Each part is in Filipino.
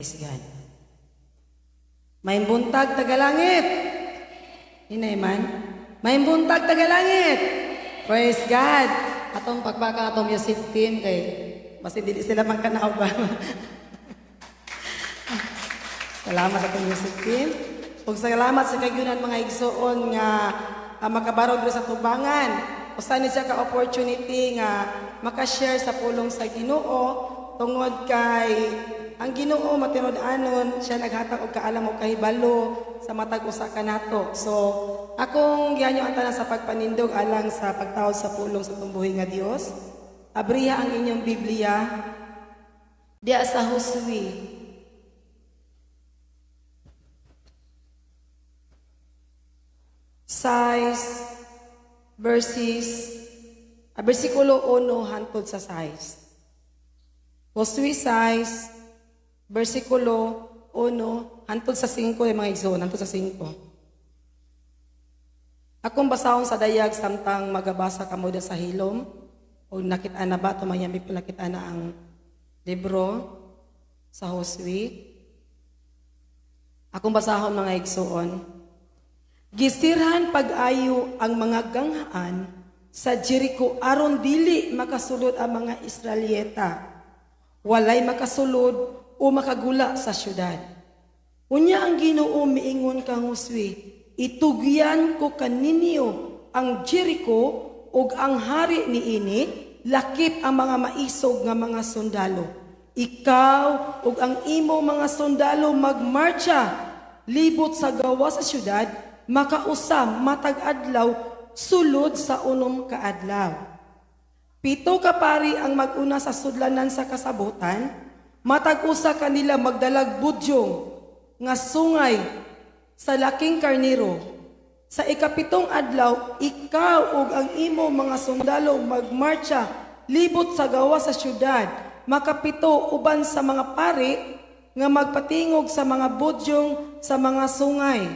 Praise God. May buntag tagalangit. Inay man. May buntag tagalangit. Praise God. Atong pagbaka atong music team kay basta dili sila magkanaw ba. Salamat sa atong music team. Ug salamat sa kayunan mga igsoon nga makabarog sa tubangan. Usa ni siya ka opportunity nga maka-share sa pulong sa Ginoo tungod kay ang Ginoo matinod-anon siya naghatag og kaalam og kahibalo sa matag usa kanato. So akong gianyo ang tanan sa pagpanindog alang sa pagtawag sa pulong sa tumbuhi nga Dios. Abriha ang inyong Biblia diya sa Josue. Versikulo 1 hangtod sa 6. Josue 6, versikulo 1 hangtod sa 5 mga igsoon, hangtod sa 5. Akong basahon sa dayag samtang magabasa kamo sa hilom o nakita na ba tumayami pala kita na ang libro sa Josue. Akong basahon mga igsoon. Gisirhan pag-ayo ang mga ganghaan sa Jericho aron dili makasulod ang mga Israelyeta. Walay makasulod o makagula sa syudad. Unya ang Ginoo miingon kang Josue, itugyan ko kaninyo ang Jericho ug ang hari niini, lakip ang mga maisog nga mga sundalo. Ikaw ug ang imo mga sundalo magmarcha libot sa gawa sa syudad, makausam matag adlaw sulod sa unom ka adlaw. 7 ka pari ang maguna sa sudlanan sa kasabutan, matag usa kanila magdalag budyong nga sungay sa laking karniro. Sa ikapitong adlaw, ikaw ug ang imo mga sundalo magmarcha libot sa gawa sa syudad, makapito uban sa mga pari nga magpatingog sa mga budyong sa mga sungay.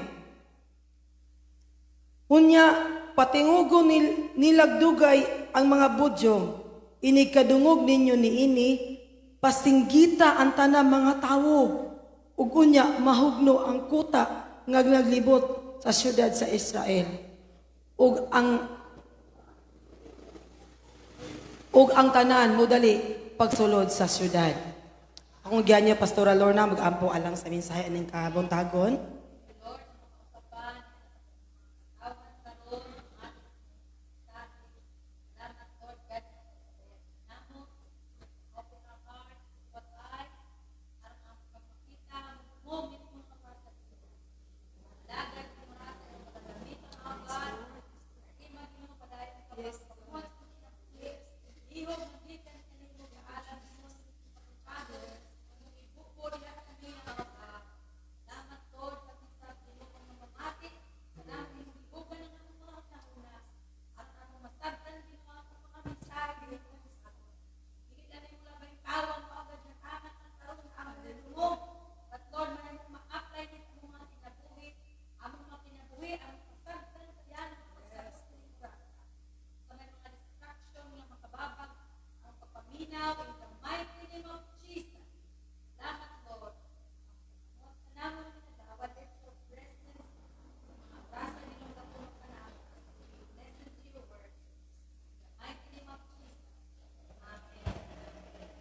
Unya, patingugon nilagdugay ang mga budyong, inigkadungog ninyo niini, pasinggita ang tanang mga tawo, ug unya mahugno ang kuta nga naglibot sa syudad sa Israel. Ug ang tanan modali pagsulod sa syudad. Akong gianya Pastora Lorna magampo alang sa mensahe ning kabuntagon.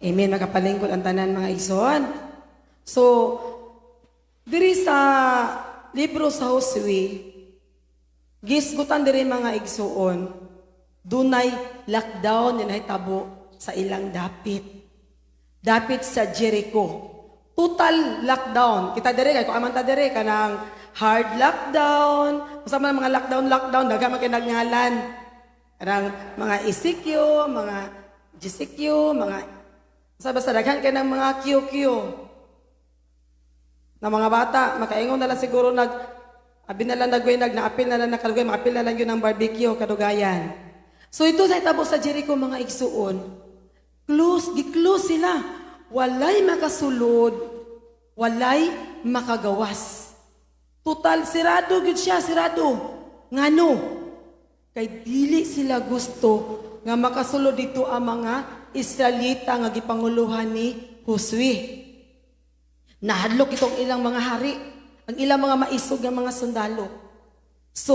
Amen. Magapalingkod ang tanan mga igsoon. So, diri sa libro sa Josue, gisgutan diri mga igsoon, dunay lockdown na nahitabo sa ilang dapit. Dapit sa Jericho. Total lockdown. Kita diri kay kung amanta diri kanang hard lockdown, usama mga lockdown, daghang man kay nagngalan. Kanang mga ECQ, mga GCQ, mga basta daghan kay ng mga QQ na mga bata, makaingon na lang siguro abi na lang naapil na lang nakalugay, maapil na lang yun ng barbecue, kadugayan. So ito sa itabo sa Jericho mga igsuon, gi-close sila. Walay makasulod, walay makagawas. Total, sirado gud siya, sirado. Ngano? Kay dili sila gusto nga makasulod dito ang mga Israelita nga gipanguluhan ni Josue. Nahadlok itong ilang mga hari, ang ilang mga maisog ng mga sundalo. So,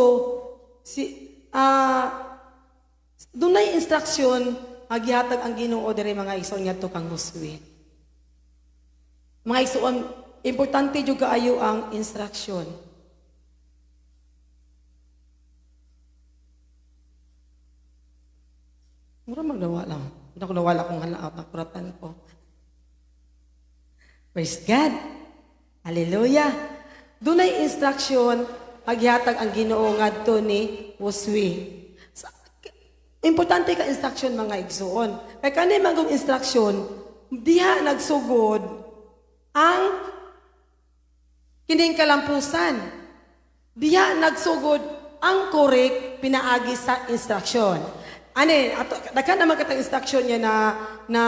dunay instruksyon agihatag ang Ginoo diri mga igsoon ngadto kang Josue. Mga igsoon, importante jud kaayo ang instruksyon. Mura magdawa lang. Hindi ko nawala kung halaot na kuratan ko. Praise God. Hallelujah. Dunay instruction paghatag ang Ginoo ngadto ni Josue. Importante ka instruction mga igsoon. Kay kanay magong instruction, diha nagsugod ang kining kalampusan. Diha nagsugod ang correct pinaagi sa instruction. Ani, daghan naman katang instruction niya na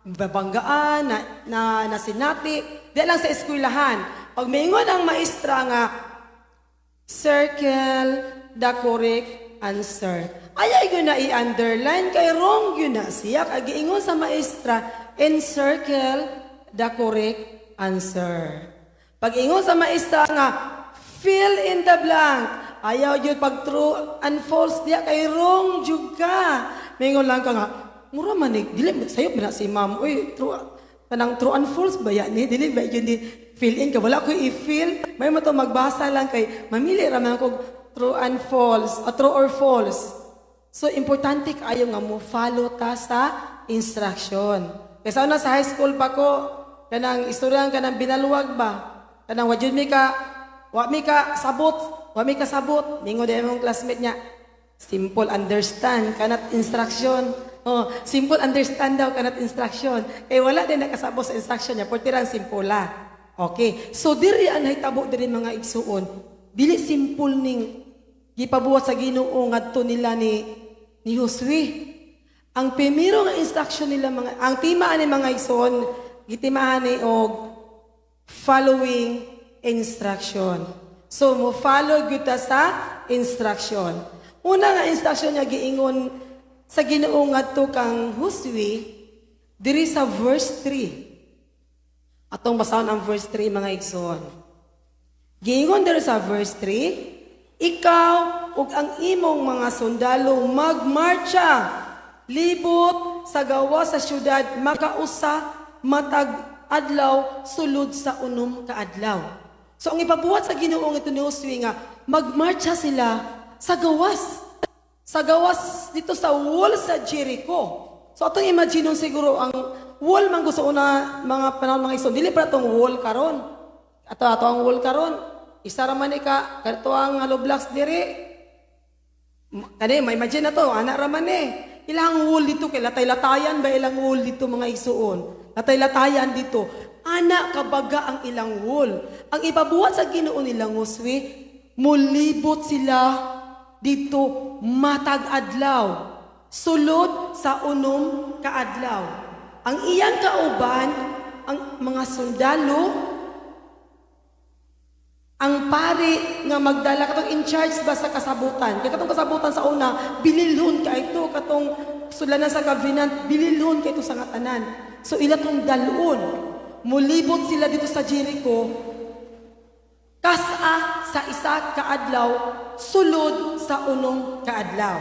babanggaan, na sinati, di lang sa eskwelahan. Pag maingon ang maestra nga, circle the correct answer. Ay yun na i-underline, kay wrong yun na siya. Kag giingon sa maestra, encircle the correct answer. Pag ingon sa maestra nga, fill in the blank. Ayaw yun pag true and false diya, kay wrong jud ka. Maingon lang ka nga, mura manig, dili sayo na si ma'am, uy, kanang true and false ba yan? Dili ba yun di fill in ka? Wala ko i-fill. May mo to magbasa lang kay, mamili raman ko true and false, true or false. So, importante kaayo nga mo follow ta sa instruction. Kaysa una sa high school pa ko, kanang istoryan kanang binaluwag ba? Kanang wa mi ka sabot. Mingo din mong classmate niya. Simple understand, kanat instruction. Oh, simple understand daw, kanat instruction. Eh, wala din nakasabot sa instruction niya. Portirang simple la. Okay. So, diri ang hitabo diri mga igsuon. Dili simple ning gipabuhat sa Ginoo ngadto nila ni Josue. Ang primero nga instruction nila ang timaan ni mga igsoon, gitimahan ni og following instruction. So, mo follow gyud ta sa instruction. Una nga instruction niya giingon sa Ginoo ngadto kang Josue diri sa verse 3. Atong basahon ang verse 3 mga igsoon. Giingon diri sa verse 3, ikaw ug ang imong mga sundalo magmarcha libot sa gawa sa syudad makausa matag adlaw sulod sa unom ka adlaw. So ang ipabuhat sa Ginoo ito ni Josue nga magmarcha sila sa gawas. Sa gawas dito sa wall sa Jericho. So atong imagine siguro ang wall man gusto una mga panahon mga igsoon dili pa tong wall karon. Ato ang wall karon. Isa ra man ka kadto ang hollow blocks diri. Kani may imagine na to ana ra man ilang wall dito kay latay-latayan ba ilang wall dito mga igsoon. Latay-latayan dito. Ana kabaga ang ilang wall. Ang ipabuhat sa Ginoo nilang Josue, mulibot sila dito matag adlaw. Sulod sa unom ka adlaw. Ang iyang kauban, ang mga sundalo, ang pari nga magdala katong in charge ba sa kasabutan. Kaya katong kasabutan sa una, bililhon ka ito, katong sulanan sa covenant, bililhon ka ito sa ngatanan. So ila tong dalon. Mulibot sila dito sa Jericho, kasa sa isa kaadlaw, sulod sa unong kaadlaw.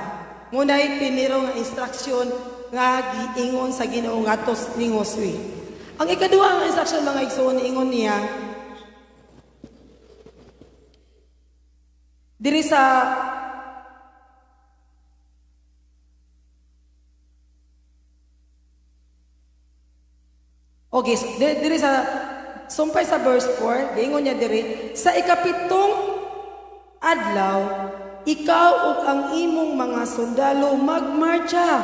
Ngunay piniro nga instruksyon nga giingon sa Ginoo ngadto ni Josue. Ang ikaduha nga instruksyon mga igsoon ingon niya diri sa okay, so, diri sa sumpay sa verse 4, giingon niya diri, sa ikapitong adlaw, ikaw ug ang imong mga sundalo magmarcha,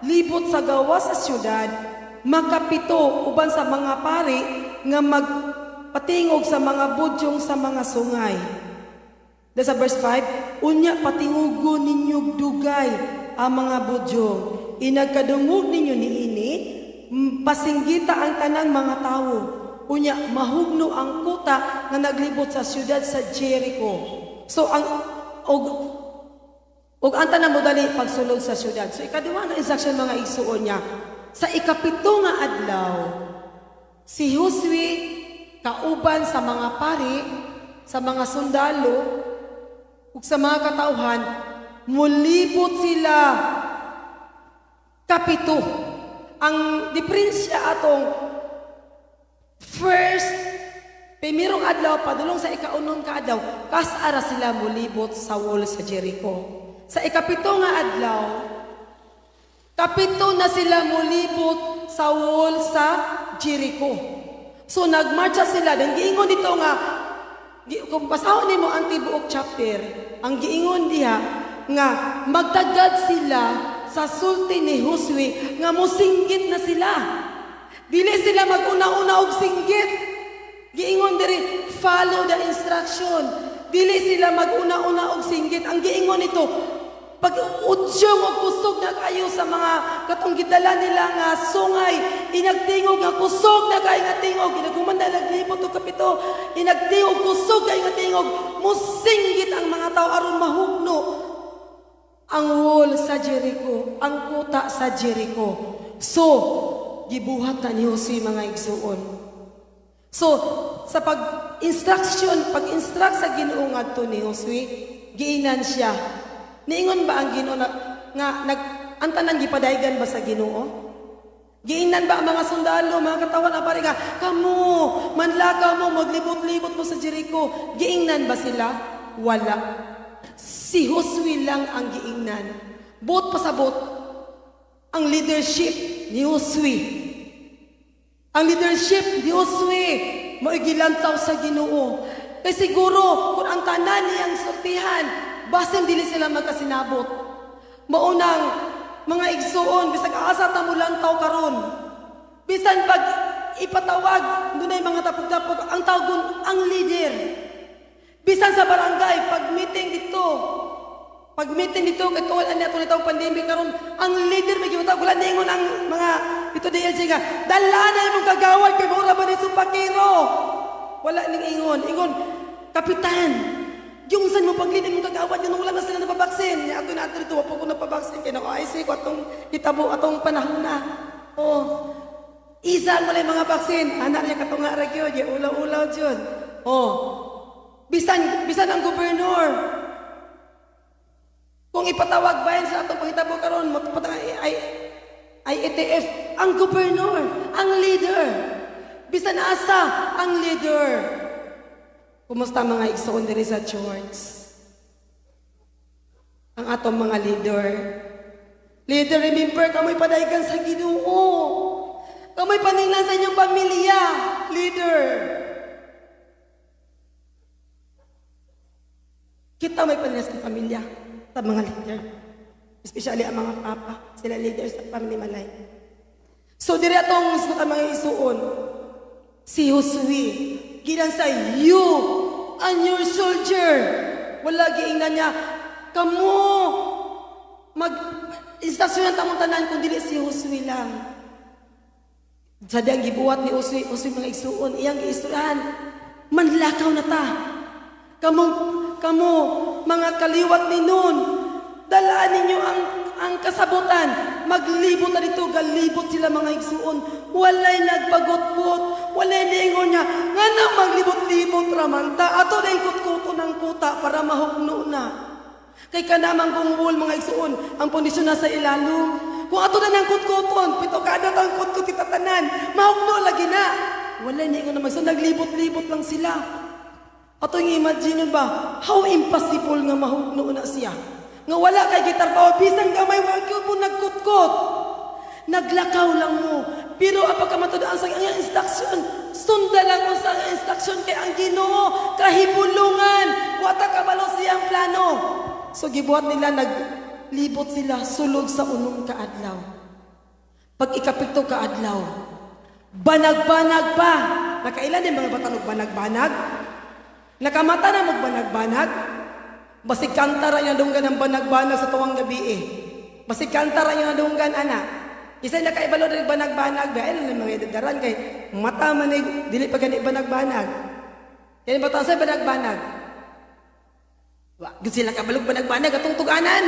libot sa gawas sa syudad, makapito uban sa mga pari nga magpatingog sa mga budyong sa mga sungay. Dahil sa verse 5, unya patingugon ninyo dugay ang mga budyong, inagkadungog ninyo niini, pasinggita ang tanang mga tao. Unya, mahugno ang kuta na naglibot sa siyudad sa Jericho. So, ang ang tanang mo dali pagsulod sa siyudad. So, ikaduha nga instruction mga igsuon niya. Sa ikapito nga adlaw, si Josue kauban sa mga pari, sa mga sundalo, ug sa mga katauhan, mulibot sila kapito. Ang diferensya atong first, primerong adlaw, padulong sa ikaunon ka adlaw, kasara sila mulibot sa wall sa Jericho. Sa ikapito nga adlaw, kapito na sila mulibot sa wall sa Jericho. So nagmarcha sila, dan giingon dito nga, kung basahon nimo ang tibuok chapter, ang giingon diha nga magtagad sila sa sulti ni Josue nga mosinggit na sila. Dili sila maguna-una og singgit. Giingon diri, follow the instruction. Dili sila maguna-una og singgit. Ang giingon nito, pag utsyong o kusog na kayo sa mga katong gidala nila nga sungay, inagtingog nga kusog na kayo nga tingog, inagumanda naglibot og kapito, inagtingog kusog kayo nga tingog, musinggit ang mga tao aron mahugno ang wall sa Jericho, ang kuta sa Jericho. So, gibuhat na ni Jose mga igsuon. So, sa pag-instruct sa Ginoo ngadto ni Josue, giinan siya. Niingon ba ang Ginoo nga ang tanan gipadaygan ba sa Ginoo? Giinan ba ang mga sundalo, mga katawan na pare nga, kamo, manlakaw mo, maglibot-libot mo sa Jericho. Giingnan ba sila? Wala. Si Josue lang ang giingnan. Bot pasabot ang leadership ni Josue. Ang leadership ni Josue maigilantaw sa Ginoo. Kay siguro kung ang tanan niyang sultihan, basin dili sila magkasinabot. Maunang mga igsuon bisag asa ta mo lantaw karon. Bisan pag ipatawag dunay mga tapog-tapog ang tawgon ang leader. Bisan sa barangay pag meeting dito kay tuwal ani ato nitong pandemic karon ang leader may gimatawag wala ningon ang mga ito DLC nga dala na imong kagawad kay mura ba ni sumpakiro. Wala ning ingon kapitan yung saan mo paglilin mong kagawad yun wala na sila napabaksin niya ato na ato dito wapo ko napabaksin kaya naka-IC ko atong hitabo atong panahon na isa mo lang mga baksin anak niya katong nga ragyo di ulaw-ulaw dyan bisan ang gobernador kung ipatawag ba yan sa atong panghitabo karon magpatang IETF ang gobernador ang leader bisan asa ang leader. Kumusta mga igsoon diri sa church? Ang atong mga leader. Leader, remember, kamoy padaygan sa Ginoo. Kamoy paninglan sa inyong pamilya. Leader. Kita may paninglan sa pamilya. Sa mga leader. Especially ang mga papa. Sila leader sa family malay. So, diri atong mga igsoon. Si Josue. Ginan sa you and your soldier. Wala giingnan niya. Kamu mag-instasyon ang tamong tanan kung dili si Josue lang. Sa diyang gibuhat ni Josue mga igsuon, iyang giistoryahan, manlakaw na ta. Kamu mga kaliwat ni nun, dalaan ninyo ang kasabutan. Maglibot na dito, galibot sila mga igsuon. Walay nagpagot-pot, walay niingon niya, nga nang maglibot-libot ramanta, ato na ikot-kuto ng kuta para mahugno na. Kay kanamang gungwol mga igsuon, ang pondisyon na sa ilalong. Kung ato na ng kut-kuton, pito kada ang kut-kut kita tanan, mahugno lagi na. Walay niingon naman, so naglibot-libot lang sila. Ato yung imagine ba, how impossible nga mahugno na siya. Nga wala kay gitar pa, bisan gamay, wag mo nagkutkot. Naglakaw lang mo. Pero apag kamatudaan sa iyang instruction, sunda lang mo sa iyang instruction kay ang Ginoo, kahibulungan, wata kabalo siyang plano. So gibuhat nila, naglibot sila, sulod sa unong kaadlaw. Pag ikapito kaadlaw, banag-banag pa. Nakailan din mga batanog banag-banag? Nakamata na magbanag-banag? Basig kantara yung dunggan ng banag-banag sa tuwang gabi Basig kantara yung dunggan, anak. Isa na kaibalo rin banag-banag. Dahil lang mga edadaran kay mata manig, dili pa gani banag-banag. Kaya batang sa banag-banag. Wag sila kabalog banag-banag atong tuganan.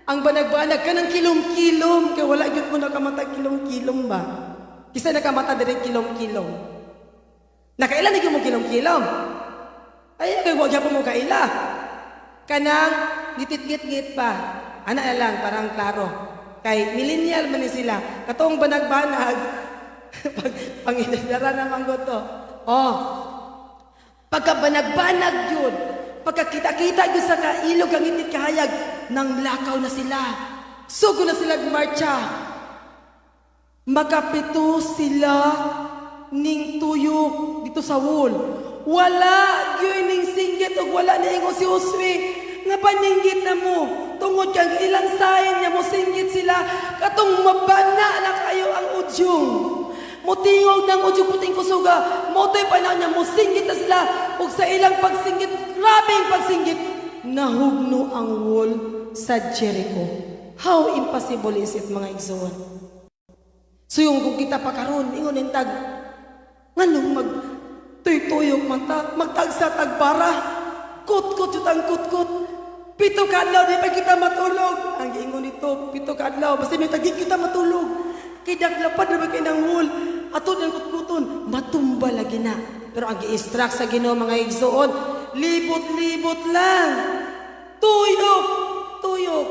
Ang banag-banag ka ng kilom-kilom. Kaya wala yun mo nakamata kilom-kilom ba? Isa nakamata rin kilom-kilom. Nakailan na mo kilom-kilom. Ay, wag mo kaila. Kanang gitit-git-git pa. Ana na lang, parang klaro. Kay millennial man ni sila. Katong banag-banag. Pangidara naman ko to. Oh, pagka banag-banag yun, pagkakita-kita yun sa kailog ang itit kahayag, nang lakaw na sila. Sugo na sila marcha. Makapito sila ning tuyok dito sa wall. Wala gyud ning singgit ug wala ni ingo si Uswi nga paninggit na mo tungod kang ilang sayon niya mo singgit sila katong mabana na kayo ang udyong. Mutingog ng udyong puting kusuga motoy pa na niya mo singgit na sila ug sa ilang pagsinggit grabeng pagsinggit nahugno ang wall sa Jericho. How impossible is it mga igsoon? So yung kung kita pa karon ingon intag nganong mag tuyok magtagsa tagpara kot-kot jutang kot-kot pito kadlaw di pa kita matulog ang giingon nito pito kadlaw basta may tagi kita matulog kay daglapad na ba kay nang wall atud ang kot-koton matumba lagi na pero ang gi-extract sa Ginoo mga igsoon libot-libot lang tuyok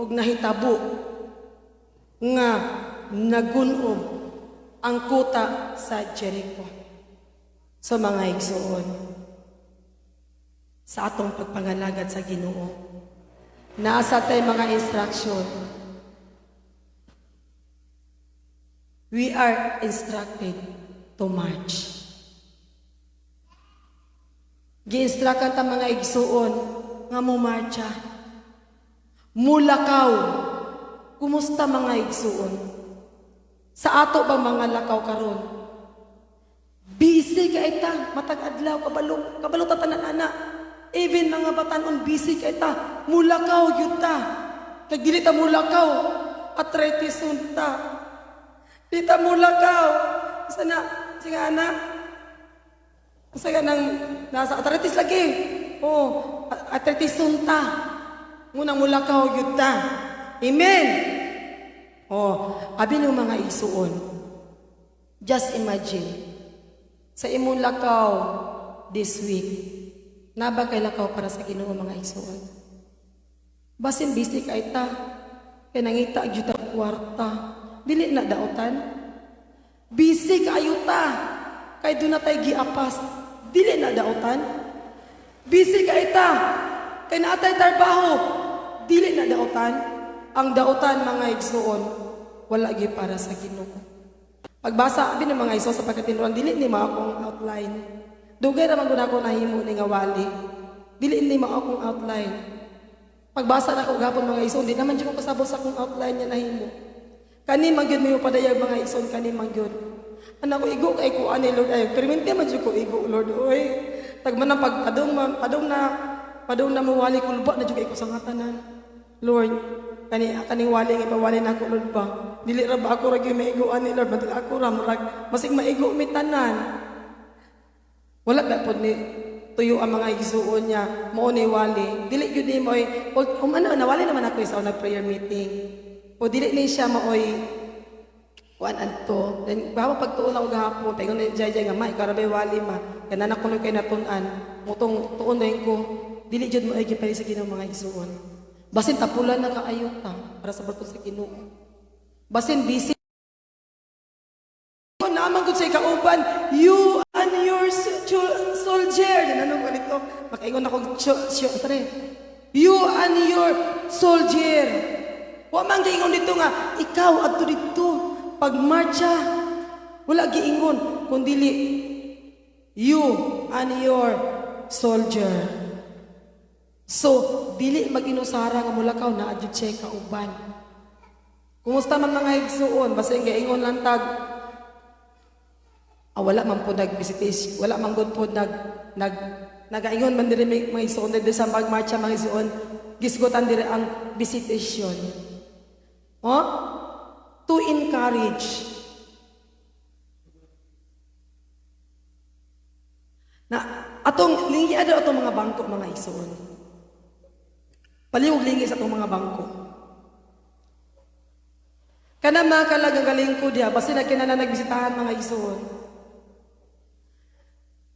ug nahitabo nga nagunob ang kuta sa Jericho. So mga igsoon, sa atong pagpangalagad sa Ginoo, nasa tay mga instruction. We are instructed to march. Gi-instructan ta mga igsoon nga mo marcha. Mulakaw. Kumusta mga igsoon? Sa ato bang mga lakaw karon? Busy ka ita, matag adlaw kabalo ta tanan ana. Even mga batanon busy ka ita, mulakaw gyud ta. Kag dili ta mulakaw, arthritis unta. Dili ta mulakaw. Sana singa ana. Sa ganang nasa arthritis lagi. Oh, arthritis unta. Ngunang mulakaw gyud ta. Amen. Oh, abi ng mga isuon. Just imagine. Sa imong lakaw this week, naba kay lakaw para sa Ginoo mga isuon. Basin busy kay ta, kay nangita gyud ta kwarta. Dili na daotan. Busy kaayo ta, kay do na tay giapas. Dili na daotan. Busy kay ta, kay naatay trabaho. Dili na daotan. Ang daotan mga igsuon, wala gyud para sa Ginoo. Pagbasa abi ng mga iso sa pagkatinuran, dili ni mao akong outline. Dugay ra man gud ako nahimo ni nga wali. Dili ni mao akong outline. Pagbasa na ko gapon mga iso, di naman jud ko kasabot sa akong outline niya nahimo. Kani man gyud mo padayag mga ison kani man gyud. Anak ko igo kay ko ani Lord ay permente man jud ko igo Lord oy. Tagman na padong na mawali kulba na jud kay ko sa ngatanan. Lord, kaning wali nga ipawali na ako Lord ba. Dili ra ba ako ra gyud maigo ani Lord, batil ako ra murag masig maigo mi tanan. Wala ba pod ni tuyo ang mga igsuon niya mao ni wali. Dili gyud ni moy ano nawali naman ako sa una prayer meeting. O dili ni siya maoy kuan adto. Then bago pagtuon ako gahapon, paingon ni Jay nga may karabay wali ma. Kana na kuno kay natun-an. Mutong tuon dayon ko. Dili jud mo ay gipay sa Ginoo mga igsuon. Basin tapulan na kaayo ta para sa bato sa Ginoo. Basin busy naman gud sa kauban, you and your soldier. Nanong ganito, makaingon ako sorry. You and your soldier. Wa man giingon dito nga ikaw adto dito pag marcha wala giingon kundili you and your soldier. So dili maginusara nga mulakaw na adyo siya kauban. Kumusta man mga igsuon basta giingon lang tag wala man po nag-visitation, wala man gud po nagaingon man diri mga igsuon diri sa pagmarcha mga igsuon gisgutan diri ang visitation. To encourage. Na atong lingi ada atong mga bangko mga igsuon. Paliwag lingi sa atong mga bangko. Kana mga kalagaling ko diya basta na kinana nagbisitahan mga igsuon.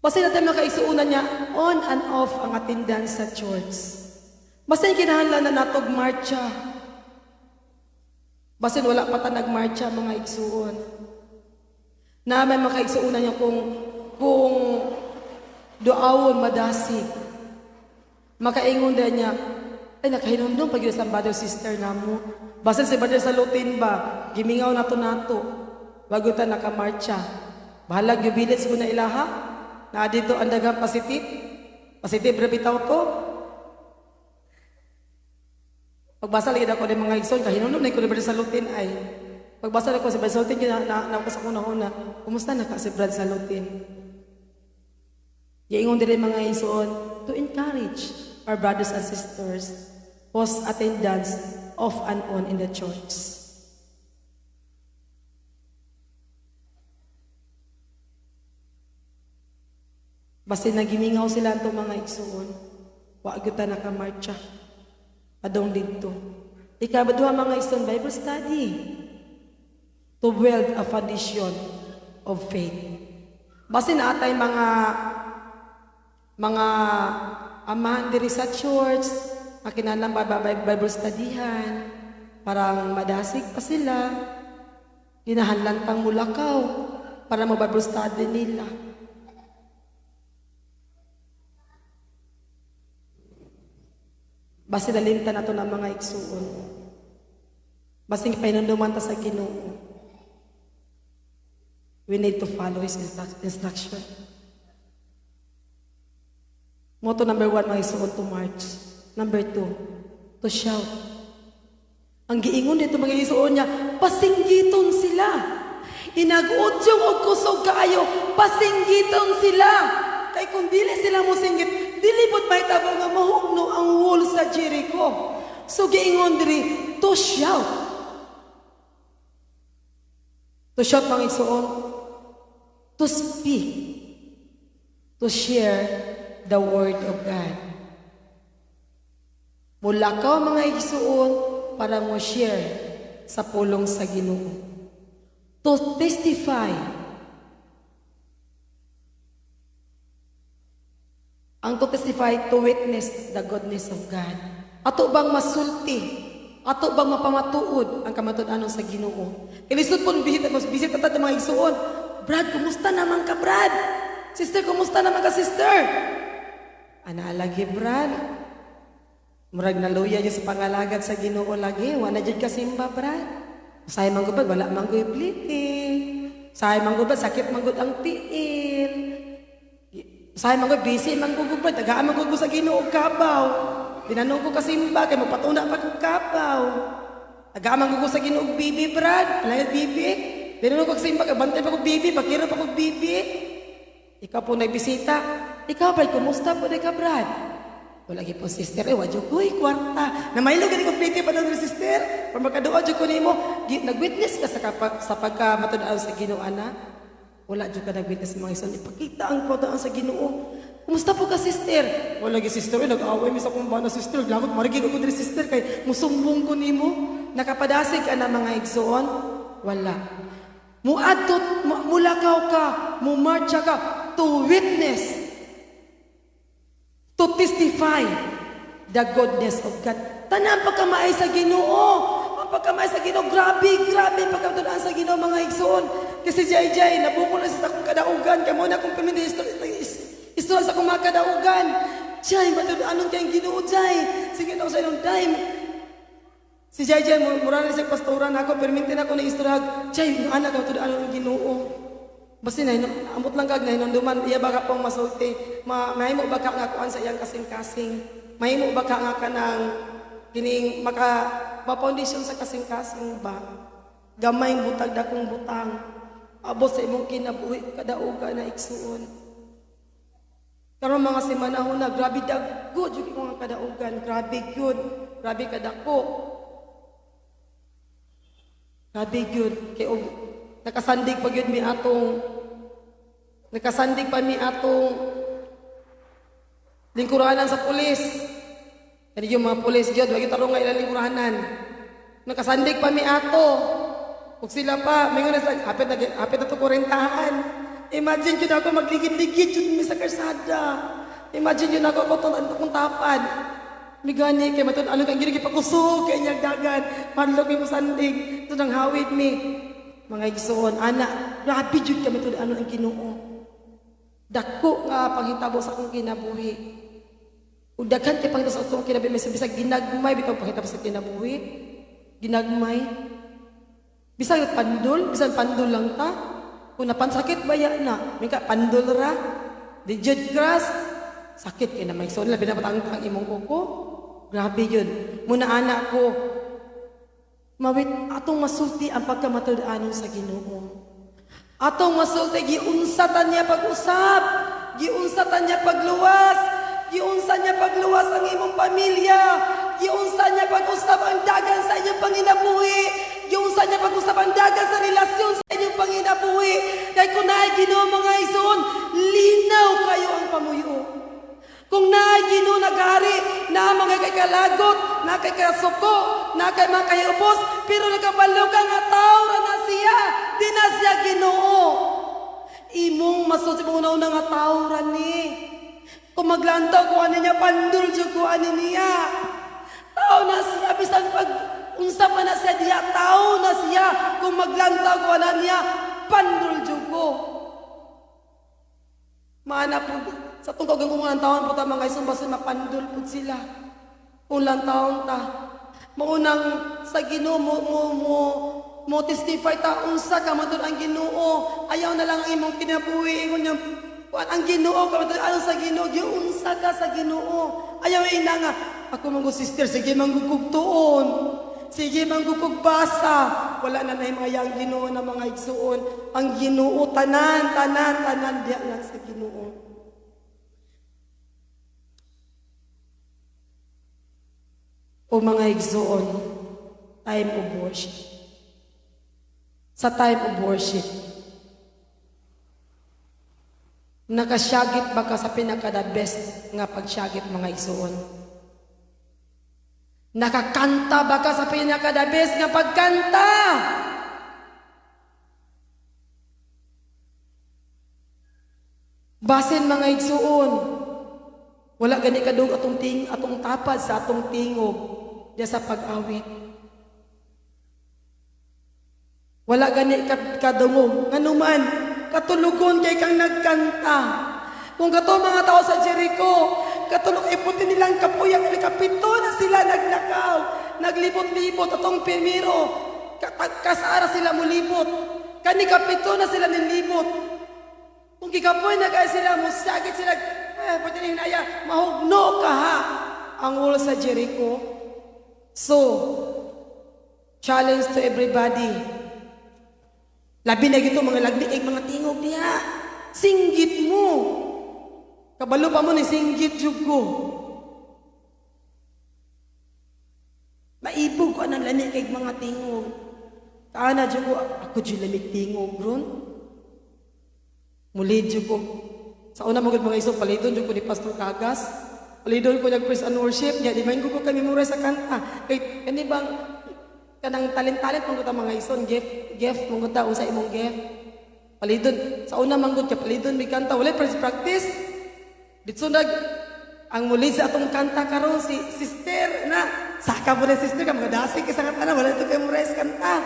Basta natin makaisuunan niya, on and off ang attendance sa church. Basta yung kinahanglan na natog marcha. Basta wala pa ta nagmarcha mga igsuon. Na may makaigsuunan niya kung doawon madasig. Makaingon din niya, ay nakahinumdum pag yun sa brother sister na mo. Basta si brother sa lutin ba, gimingaw na to nato. Bago ta nakamarcha. Bahalag yung bilis ko na ilaha. Na dito ang dagang positive. Positive rabitaw to. Pagbasa lagi ako ng mga igsoon, kahinunod na ko na sa lutin ay. Pagbasa ko sa brother sa lutin, nakas ako na una, kumusta na ka si brother sa lutin? Yaingon din mga igsoon, to encourage our brothers and sisters, post attendance off and on in the church. Basta nagimingaw sila itong mga igsuon, wag ta nakamarcha. Adong dito. Ikabaduha mga igsoon, Bible study. To build a foundation of faith. Basta naatay mga amahan diri sa church, makinalang Bible studyhan, parang madasig pa sila, ginahanlan pang mulakaw, para mo-Bible study nila. Basta nalintan nato ng mga igsuon. Basta painunduman ta sa Ginoo. We need to follow His instruction. Motto number 1, mga igsuon, to march. Number 2, to shout. Ang giingon dito mga igsuon niya, pasinggiton sila. Inag-udyong og kusog kaayo, pasinggiton sila. Kay kung dili sila mo singgit, dilibot may tabo nga mahugno ang wall sa Jericho. So giingon diri, to shout. To shout mga igsuon, to speak, to share the word of God. Mulakaw mga igsuon para mo share sa pulong sa Ginoo. To testify. Ang to testify, to witness the goodness of God. Ato bang masulti? Ato bang mapamatuod ang kamatuod-anon sa Ginoo? Kilisod po, bisit natin mga igsuon. Brad, kumusta naman ka, Brad? Sister, kumusta naman ka, sister? Ana lagi, Brad. Murag naluya niya sa pangalagad sa Ginoo lagi. Wala dyan kasimba, Brad. Say manggubad, wala manggubad bleeding. Say manggubad, sakit manggubad ang tiil. Say manggubad, busy manggubad. Tagaan manggubad sa Ginoo kabaw. Tinanong ko kasimba, kay magpatuna pa kong kabaw. Tagaan manggubad sa Ginoo bibi, Brad. Alayat bibi. Tinanong ko kasimba, kay bantay pa kong bibi, bakiro pa kong bibi. Ikaw po nagbisita. Ikaw ba, kumusta po na ka, Brad? Wala po, sister, wadyo ko, kwarta. Na mailo gani complete pa ng sister. Para makadoon dyo ko nimo, nag-witness ka sa pagkamatudaan sa Ginoo, ana. Wala dyo ka nag-witness mga ison. Ipakita ang patudaan sa Ginoo. Kumusta po ka, sister? Wala gi, sister, nag-away mi sa kong bana, sister. Lagot, marigin ko diri, sister, kay musumbong ko nimo. Nakapadasig ka na mga igsoon? Wala. Muadtot, mulakaw ka, mumarcha ka, to witness, to testify the goodness of God. Tanan pagkamay sa Ginoo. Ang pagkamay sa Ginoo, grabe pagkamatunan sa Ginoo mga igsoon. Kasi jay nabukol na sa akong kadaugan. Kaya muna akong pamilya istorya sa akong mga kadaugan. Jay, matunanon kayong Ginoo, Jay. Sige na ako sa inyong time. Si Jay, mura na siya pastoran ako. Permintin ako na istorya. Jay, yung anak ako matunanon ng Ginoo. Basta na, amot lang kag na hinunduman, iya baka pong masulti. Mahimo baka nga kuan sa iyang kasing-kasing. Mahimo baka nga ka ng kining maka-foundation sa kasing-kasing ba? Gamay butag dakong butang. Abot sa imong kinabuhi kadauga na igsuon. Karon mga semanahon na, grabe daggo jud ko nga kadaugan. Grabe gyud. Grabe kadako. Grabe gyud kay nakasandig pa gyud mi atong lingkurahanan sa pulis. Kani yung mga pulis gyud wagi tarong nga ilang lingkurahanan. Nakasandig pa mi ato. Ug sila pa mingon na hapit na to 40. Imagine yun ako magligid-ligid yun mi sa karsada. Imagine yun ako kung tapad. Migani kay matun ano kang gini pakusog kay niyang dagan. Panlog mi mo sandig. Ito nang hawid mi. Mga igsoon, anak, grabe jud kami ito ano ang Ginoo. Dako nga panghitabo sa akong kinabuhi. Ug daghan kay panghitabo sa akong kinabuhi, may bisag ginagmay bitaw panghitabo sa kinabuhi. Ginagmay. Bisag pandol, bisag pandol lang ta. Kung napansakit baya na, mika pandol ra. Di jud grass. Sakit kay na may igsoon labi na patang ang imong kuko. Grabe yun. Muna anak ko, mawit atong masulti ang pagkamatud-anon sa Ginoo. Atong masulti giunsatan niya pag-usab, giunsatan niya pagluwas, giunsa niya pagluwas ang imong pamilya, giunsa niya pag-usab ang dagan sa inyong panginabuhi, giunsa niya pag-usab ang dagan sa relasyon sa inyong panginabuhi. Kay kung naay Ginoo mga igsoon, linaw kayo ang pamuyo. Kung naay Ginoo nagari na mga kay kalagot, na kay kasuko, na kay mga kayubos, pero nagkabalo ka nga tao ra na siya, di na siya Ginoo. Imong masulti mo una nga tao ra ni. Kung maglantaw ko ani niya pandul jud ko ani niya. Tao na siya bisan pag unsa pa na siya diya, tao na siya. Kung maglantaw ko ani niya pandul jud ko. Maana po sa tungkol kung mga taon po ta mga isumbasin mapandul po sila. Ulang taon ta. Maunang sa Ginoo mo testify ta unsa ka matud ang Ginoo. Ayaw na lang ang imong kinabuhi ingon niya ang Ginoo ka matud ano sa Ginoo giunsa ka sa Ginoo. Ayaw ina nga ako manggo sister sige manggugug tuon. Sige manggugug basa. Wala na nay mga yang Ginoo na mga igsuon. Ang Ginoo tanan diya lang sa Ginoo. O mga igsoon, time of worship. Sa time of worship, nakasyagit ba ka sa pinaka-the best nga pagsyagit mga igsoon? Nakakanta ba ka sa pinaka-the best nga pagkanta? Basin mga igsoon, wala gani kadung atong tapad sa atong tingog diya sa pag-awit. Wala gani kadungog nganuman katulugon kay kang nagkanta. Kung kato mga tao sa Jericho, katulog iputi nilang kapuyang kapito na sila nagnakaw, naglibot-libot atong primero, kasara sila mulibot. Kani kapito na sila nilibot. Kung gikapoy na kaya sila musagit sila pati ni hinaya, mahugno ka ha ang wall sa Jericho. So, challenge to everybody. Labi na gito mga lagbiig, mga tingog niya. Singgit mo. Kabalo pa mo ni singgit jud ko. Maibog ko anang lani kay mga tingog. Kaana jud ko, ako jud lamig tingog ron. Mulid jud ko. Sa una magud mga iso palidon jud ko ni Pastor Kagas. Palidon ko nag praise and worship niya. Di ba ko kami memorize sa kanta. Kay kani bang kanang talent mong ta mga ison gift mong ta usa imong gift. Palidon sa una manggod ka palidon mi kanta wala practice. Ditso ang muli sa atong kanta karon si sister na saka mo na sister ka mga dasig ka sa kanta na wala to kay memorize kanta.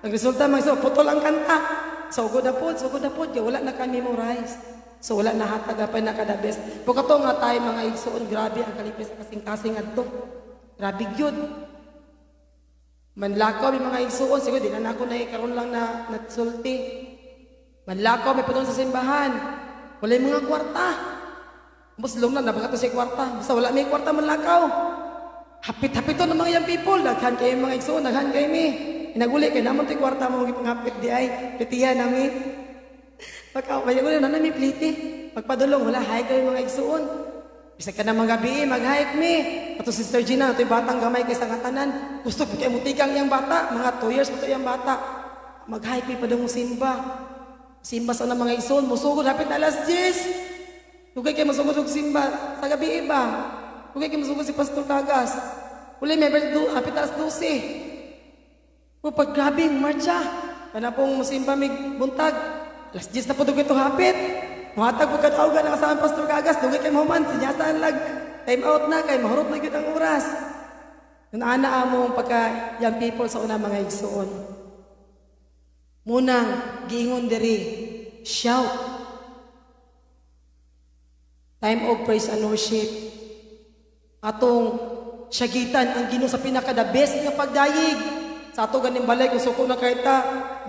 Ang resulta mga iso putol ang kanta. Sugod na po wala na kami memorize. So wala na hatag pa na kada best. Pagkato nga tayo mga igsoon, grabe ang kalipis sa kasing-kasing adto. Grabe gyud. Manlakaw may mga igsoon, siguro di na ako na karon lang na natsulti. Manlakaw may putong sa simbahan. Wala yung mga kwarta. Muslong na napagato sa kwarta. Basta wala may kwarta manlakaw. Hapit-hapit to ng mga young people. Daghan kayo mga igsoon, daghan kayo mi. Inaguli kayo naman ito kwarta mo panghapit di ay. Pitihan namin. Pagkawaya ko na may pliti. Pagpadulong, wala, hike kayo mga igsuon. Bisa ka na mga gabi, mag-hike me. Ato Sister Gina, ito'y batang gamay kay sa ngatanan. Gusto ko kayo mutikang yung bata. Mga 2 years pa ito yung bata. Mag-hike me pa daw mo simba. Simba sa na mga igsuon. Musugod, hapit na alas 10. Hugay kayo masugod og simba. Sa gabi iba. Hugay kayo masugod si Pastor Kagas. Uli, may hapit na alas 12. Pag grabing, marcha. Kana pong musimba, may buntag. Alas 10 na po dugay to hapit. Muhatag po katawgan ang kasama Pastor Kagas, dugay kay mahuman, sinyasan lag, time out na, kay mahurot na gyud ang oras. Yung ana among pagka young people sa una mga igsoon. Munang, giingon diri, shout. Time of praise and worship. Atong syagitan ang Ginoo sa pinaka the best nga pagdayig. Sa ato ganing balay kung suko na kahit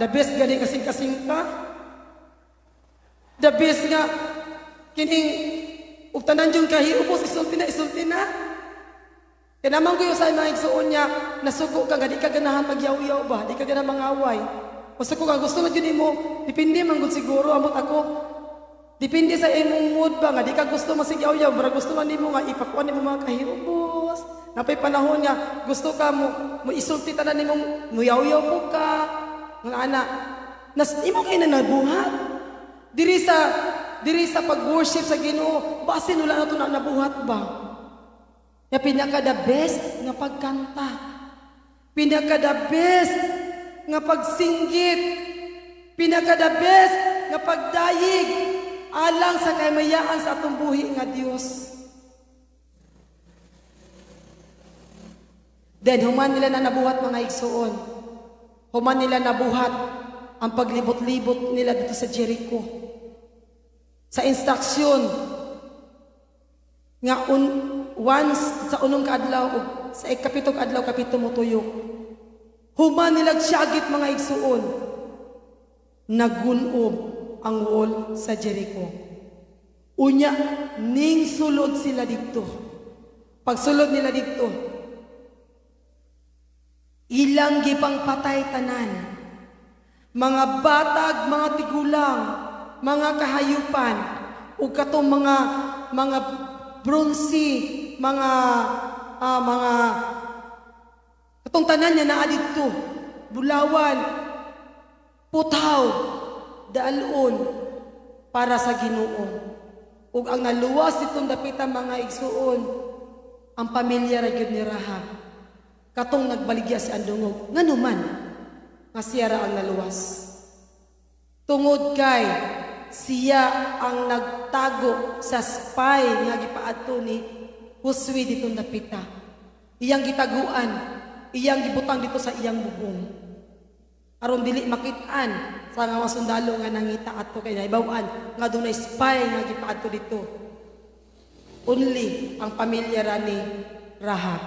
the best ganing kasing-kasing ka. The best nga kining ug tanan jud kahiubos isulti na. Kaya naman ko yung sa mga igsuon niya, nasuko ka nga, di ka ganahan magyaw-yaw ba? Di ka ganahan mangaway. O sa ko ka, gusto na yun mo, dipindi man gud siguro, amot ako, dipindi sa imong mood ba nga, di ka gusto masigyaw-yaw, pero gusto man mo nga, ipakuan mo mga kahiubos. Napay panahon niya, gusto ka mo isulti tanan nimong, muyaw-yaw po ka, mga anak, imo kayo na nabuhat. Diri sa pag-worship sa Ginoo, basin wala na ito na nabuhat ba? Ya pinaka the best nga pagkanta. Pinaka the best nga pagsinggit. Pinaka the best nga pagdayig alang sa kamayaan sa atong buhi nga Dios. Then human nila na nabuhat mga igsuon. Human nila nabuhat ang paglibot-libot nila dito sa Jericho. Sa instruksyon nga once sa unong kaadlaw o sa ikapitong adlaw kapito mo tuyok. Human nilag syagit mga igsuon. Nagunob ang wall sa Jericho. Unya ning sulod sila dito. Pagsulod nila dito, ilang gipang patay tanan. Mga batag, mga tigulang, mga kahayupan, ug katong mga bronze, mga katong tanan niya naa didto, bulawan, putaw, daalon para sa Ginoo. Ug ang naluwas itong dapita mga igsuon, ang pamilya ra gyud ni Rahab. Katong nagbaligya si andungog, nganuman nga siya ra ang naluwas. Tungod kay siya ang nagtago sa spy nga gipaadto ni Josue ditong dapita. Iyang gitaguan, iyang gibutang dito sa iyang bubong. Aron dili makit-an sa mga sundalo nga nangita adto kay naibaw-an nga dunay spy nga gipaadto dito. Only ang pamilya ra ni Rahab.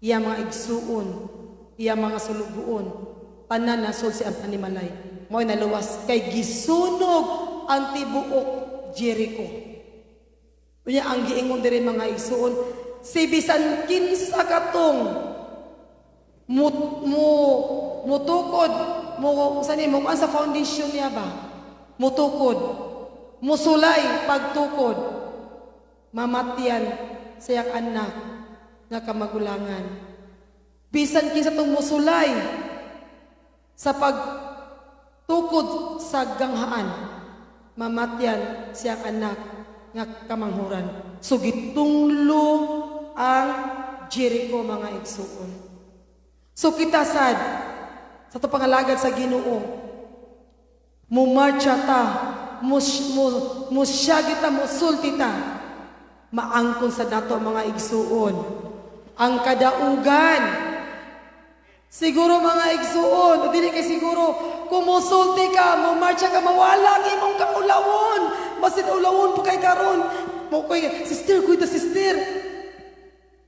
Iyang mga igsuon, iyang mga sulugoon, tanan nasod si ang panimalay. Mo'y naluwas kay gisunog ang tibuok Jericho. Unya ang giingon diri mga igsuon, si bisan kinsa katong mutukod mo sani mo sa foundation niya ba? Mutukod, musulay pagtukod, mamatyan sayang anak nga kamagulangan. Bisan kinsa tong musulay sa pagtukod sa ganghaan, mamatyan siyang anak nga kamanghuran. So gitunglo ang Jericho mga igsuon. So kita sad sa to pangalagad sa Ginoo, mumarcha ta, musyagi ta, musulti ta, maangkon sa nato mga igsuon ang kadaugan. Siguro mga igsuon, dili kay siguro kumusulti ka, mumarcha ka, mawala ang imong kaulawon. Basin ulawon po kay karon. Mo koy sister, kuy ta sister.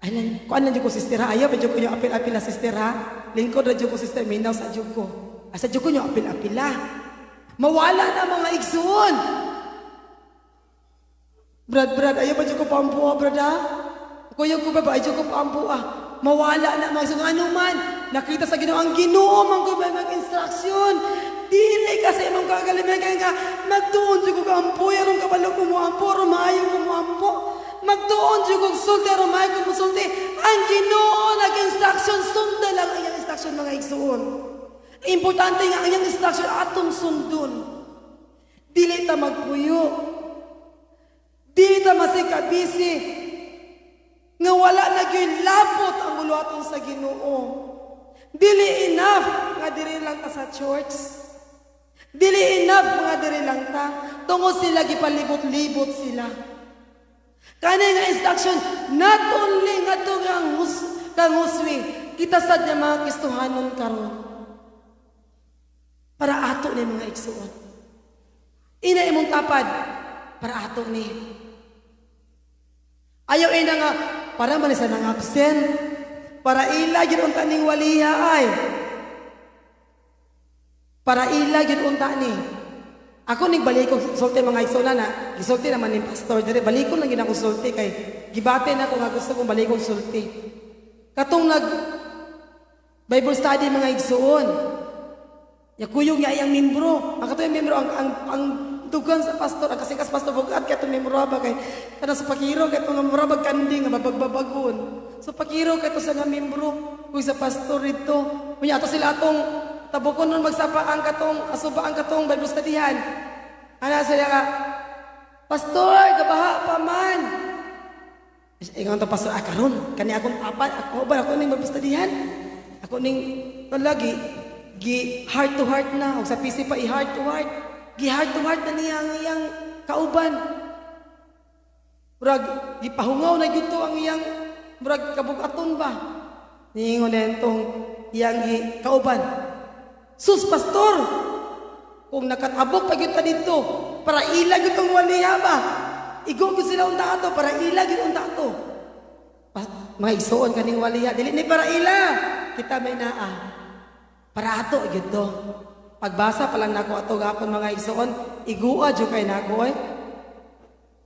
Anan, kuan lang jud ko sister ha. Ayaw pa jud ko yung apil-apil na sister ha. Lingkod ra jud ko sister, minaw sa jud ko. Asa jud ko yung apil-apil ha. Mawala na mga igsuon. Brad, ayaw pa jud ko pampuha, brad ha. Kuya ko ba, ayaw ko pampuha. Mawala na mga igsuon. Ano man, nakita sa Ginoo ang Ginoo man ko ba mag-instruction. Dili kasi imong kagalimay kay nga magtuon jud ko kampo, aron kabalo ko mo ampo, aron maayo ko mo ampo. Magtuon jud ko sulti, aron maayo ko mo sulti. Ang Ginoo nag-instruction, sundan lang ang iyang instruction mga igsuon. Importante nga ang iyang instruction atong sundon. Dili ta magpuyo. Dili ta masikabisi. Nga wala na gyud labot ang buluhaton sa Ginoo. Dili enough nga diri lang ta sa church. Dili enough mga diri lang ta. Tungod sila gipalibot-libot sila. Kani nga instruction, not only nga to kang huswi, kita sad nga mga Kristohanon karon. Para ato ni mga igsuon. Ina imong tapad para ato ni. Ayaw ina nga para man sa nang absent, para ila gyud unta ning waliha ay. Para ila gyud unta ni. Ako ning balik ko sulti mga igsoon na, gisulti naman ni pastor dire, balik ko lang gid ako sulti kay gibate na ko nga gusto kong balik ko sulti. Katong nag Bible study mga igsoon. Ya kuyog niya iyang membro. Ang katoy membro ang dugan sa pastor, ang kasikas pastor bugat kay itong membro ba kay kada sa pakiro kay itong murabag kandi nga babagbabagon. So pakiro kay ito sa nga membro kung sa pastor rito. Kunya ato sila atong tabukon nun magsapa ang katong asuba ang katong Bible studyhan. Ana sila ka, pastor, gabaha pa man. Ingon to pastor, karon kani akong tapat, ako ba ako ning Bible studyhan? Ako ning lagi gi heart to heart na og sa PC pa i-heart to heart. Gi heart to heart na niya ang iyang kauban. Murag gipahungaw na gyud to ang iyang murag kabugaton ba. Niingon nentong iyang kauban. Sus pastor, kung nakatabok pa gyud ta dito para ilag itong waliha ba. Igo gyud sila unta ato para ilag gyud unta ato. Mga igsoon kaning waliha dili ni para ila. Kita may naa. Para ato gyud to. Pagbasa pa lang nako ato gapon mga igsoon, igua jud kay nako oy.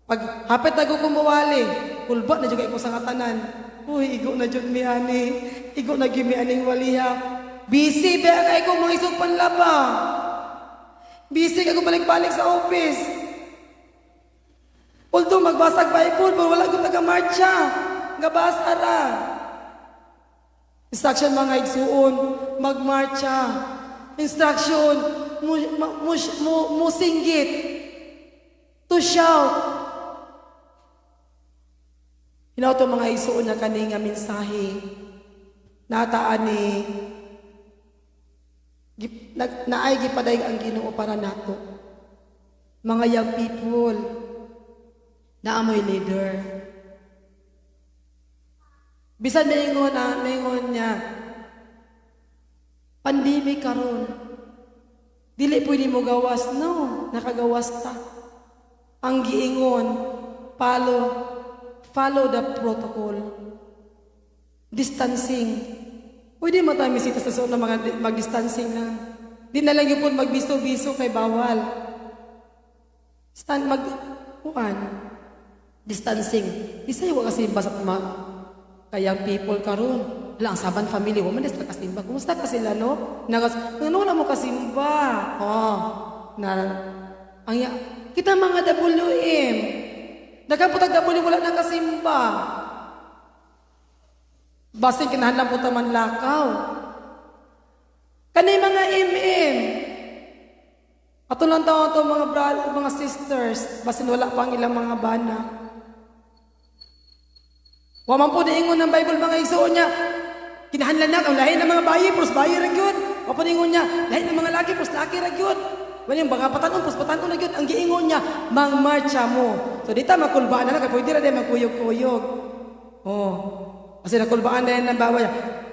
Pag hapit na ko kumuwali, kulba na jud kay ko sa katanan. Uy, igo na jud mi ani. Igo na gyud mi aning waliha. Busy ba kay ko mga isog panlaba. Busy kay ko balik-balik sa office. Although magbasag Bible, pero wala ko taga-marcha. Gabasa ra. Instruction mga igsuon, magmarcha. Instruction, musinggit. To shout. Hinaw to mga igsuon na kaning nga mensahe. Nataan ni naay gipaday ang Ginoo para nato. Mga young people na amoy leader. Bisan maingon niya, pandemic karon. Dili pwede mo gawas, no, nakagawas ta. Ang giingon, follow the protocol. Distancing. Pwede matamisita sa suon na mga mag-distancing lang. Di na lang yung po magbiso-biso kay bawal. Distancing. Isa yung kasimba sa kayang people karon. Wala ang saban family, waman des kasimba. Kumusta ka sila, no? Ano na mo kasimba? Kita mga WM. Nagkaputag WM, wala nang kasimba. Basin kinahanglan po taman lakaw. Kanay mga MM. Ato lang taon to mga brother, mga sisters, basin wala pang ilang mga bana. Waman po diingon ng Bible mga igsoon niya. Kinahanglan na ang lahi ng mga bayi, pros bayi ra gyud. Wapan ingon niya, lahi ng mga laki, pros laki ra gyud. Wala yung mga patanon, pros patanon ra gyud. Ang giingon niya, mangmarcha mo. So dita makulbaan na lang, pwede ra din magkuyog-kuyog. Kasi nakulbaan na yan ng bawal.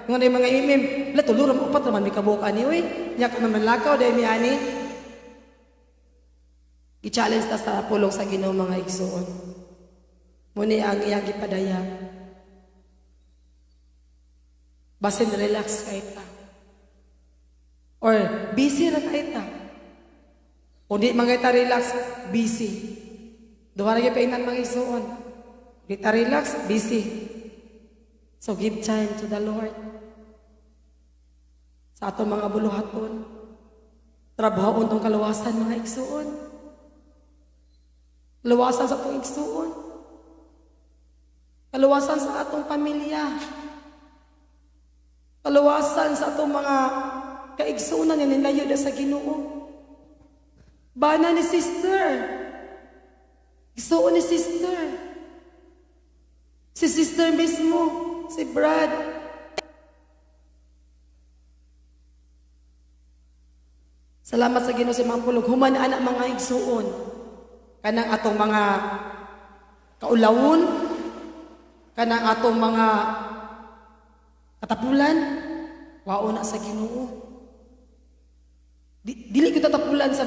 Yung mga imim, latuluran mo upat naman may kabuka ni, uy. Niya ka naman lakaw, dahil may ani. I-challenge ta sa pulong sa Ginoo mga igsoon. Muni ang iyang ipadaya. Basin relax kayo ta. Or busy ra kayo ta. O di mga ita relax, busy. Duha ra gyud painan mga igsoon. Di ta relax, busy. So give time to the Lord. Sa atong mga buluhaton, trabahoon tong kaluwasan mga igsuon. Kaluwasan sa atong igsuon. Kaluwasan sa atong pamilya. Kaluwasan sa atong mga kaigsuonan nga nilayo na sa Ginoo. Bana ni sister. Igsuon ni sister. Si sister mismo. Si Brad. Salamat sa Ginoo sa mga pulog. Human anak mga igsuon. Kanang atong mga kaulawon, kanang atong mga katapulan, wao na sa Ginoo. Dili ko tatapulan sa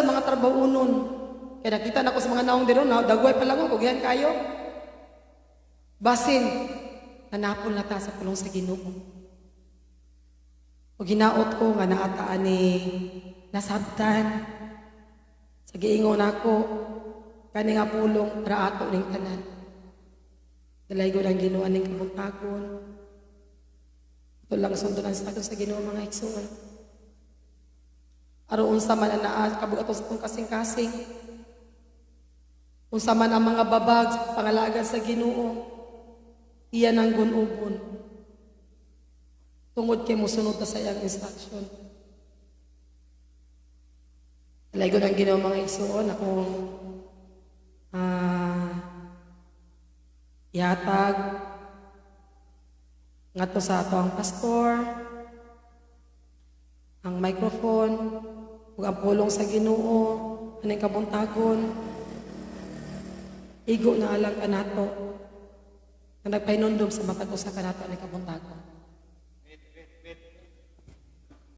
mga trabahoonon. Kaya nakita na ko sa mga naong diro na dagway pa lang ako, gihan kayo. Basin, nanapon na ta sa pulong sa Ginoo. O ginaot ko nga naataan ni nasabtan. Sa giingon ako, kani nga pulong para ato ning tanan. Dalay ko ng Ginoo ning kabuntagon. Ito lang sundunan sa ato sa Ginoo mga igsoon. Aron unsa man ana kabugaton sa tong kasing-kasing. Unsa man ang mga babag pangalagan sa Ginoo, iyan ang gunubon. Tungod kay musunod ta sa iyang instruction. Dalay ko ng Ginoo mga igsoon akong ihatag ngadto sa ato ang pastor, ang microphone, ug ang pulong sa Ginoo, aning kabuntagon. Igo na alang kanato. Nga nagpahinundom sa matag usa kanato aning kabuntagon.